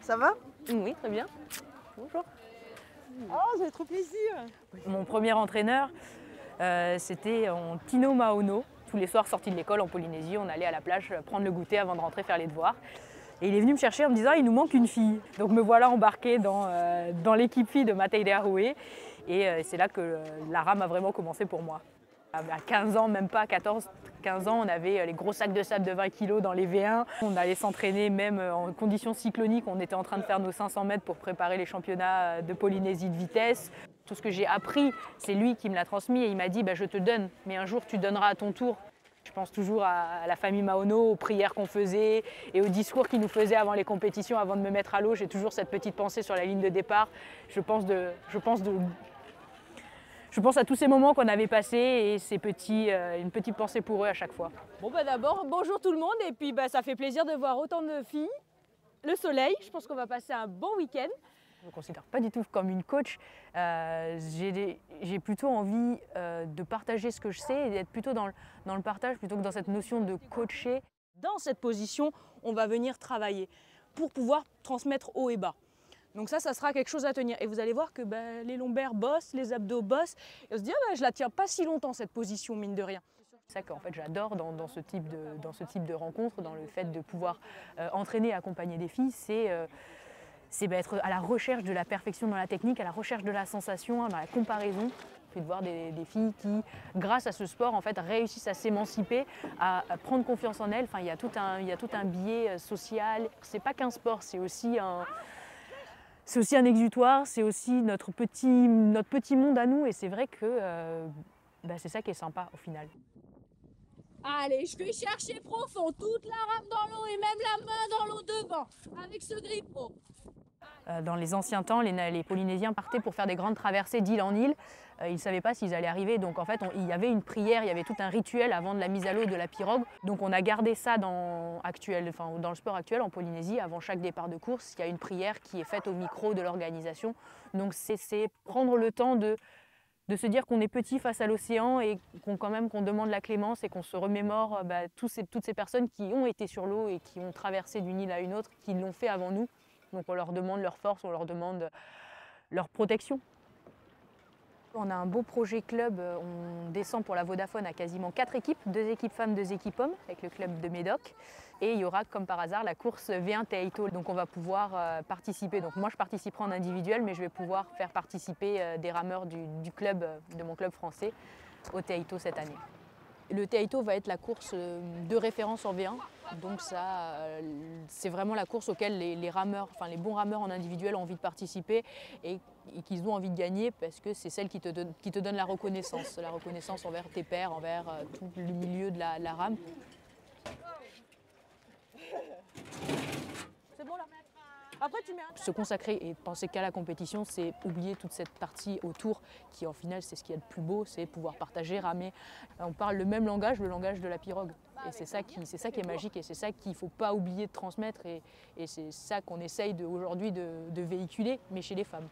Ça va? Oui, très bien. Bonjour. Oh, ça fait trop plaisir. Mon premier entraîneur, c'était Tino Maono. Tous les soirs, sortis de l'école en Polynésie, on allait à la plage prendre le goûter avant de rentrer faire les devoirs. Et il est venu me chercher en me disant « il nous manque une fille ». Donc me voilà embarquée dans l'équipe fille de Matei Aroué. Et c'est là que la rame a vraiment commencé pour moi. À 15 ans, même pas 14, 15 ans, on avait les gros sacs de sable de 20 kg dans les V1. On allait s'entraîner même en conditions cycloniques. On était en train de faire nos 500 mètres pour préparer les championnats de Polynésie de vitesse. Tout ce que j'ai appris, c'est lui qui me l'a transmis et il m'a dit « je te donne, mais un jour tu donneras à ton tour ». Je pense toujours à la famille Maono, aux prières qu'on faisait et aux discours qu'ils nous faisaient avant les compétitions, avant de me mettre à l'eau. J'ai toujours cette petite pensée sur la ligne de départ. Je pense à tous ces moments qu'on avait passés et une petite pensée pour eux à chaque fois. Bon d'abord, bonjour tout le monde et puis ça fait plaisir de voir autant de filles. Le soleil, je pense qu'on va passer un bon week-end. Je ne me considère pas du tout comme une coach. J'ai plutôt envie de partager ce que je sais et d'être plutôt dans le partage plutôt que dans cette notion de coacher. Dans cette position, on va venir travailler pour pouvoir transmettre haut et bas. Donc ça sera quelque chose à tenir. Et vous allez voir que les lombaires bossent, les abdos bossent. Et on se dit, je la tiens pas si longtemps cette position, mine de rien. C'est ça qu'en fait j'adore dans ce type de rencontre, dans le fait de pouvoir entraîner et accompagner des filles, c'est être à la recherche de la perfection dans la technique, à la recherche de la sensation, dans la comparaison. Puis de voir des filles qui, grâce à ce sport, en fait, réussissent à s'émanciper, à prendre confiance en elles. Enfin, il y a tout un biais social. C'est pas qu'un sport, c'est aussi un exutoire, c'est aussi notre petit monde à nous. Et c'est vrai que c'est ça qui est sympa au final. Allez, je vais chercher profond, toute la rame dans l'eau et même la main dans l'eau devant, avec ce grippo. Dans les anciens temps, les Polynésiens partaient pour faire des grandes traversées d'île en île. Ils ne savaient pas s'ils allaient arriver, donc en fait il y avait une prière, il y avait tout un rituel avant de la mise à l'eau de la pirogue. Donc on a gardé ça dans le sport actuel en Polynésie. Avant chaque départ de course, il y a une prière qui est faite au micro de l'organisation. Donc c'est prendre le temps de se dire qu'on est petit face à l'océan et qu'on demande la clémence et qu'on se remémore toutes ces personnes qui ont été sur l'eau et qui ont traversé d'une île à une autre, qui l'ont fait avant nous. Donc on leur demande leur force, on leur demande leur protection. On a un beau projet club, on descend pour la Vodafone à quasiment 4 équipes, 2 équipes femmes, 2 équipes hommes, avec le club de Médoc. Et il y aura, comme par hasard, la course V1 Teaito. Donc on va pouvoir participer. Donc moi je participerai en individuel, mais je vais pouvoir faire participer des rameurs du club, de mon club français, au Teaito cette année. Le Teaito va être la course de référence en V1, donc c'est vraiment la course auquel les rameurs, enfin les bons rameurs en individuel ont envie de participer et qu'ils ont envie de gagner parce que c'est celle qui te donne la reconnaissance envers tes pairs, envers tout le milieu de la rame. C'est bon là? Après, tu mets un... Se consacrer et penser qu'à la compétition, c'est oublier toute cette partie autour qui, en final, c'est ce qu'il y a de plus beau, c'est pouvoir partager, ramer. On parle le même langage, le langage de la pirogue. Et c'est ça qui est magique et c'est ça qu'il ne faut pas oublier de transmettre et c'est ça qu'on essaye aujourd'hui de véhiculer, mais chez les femmes.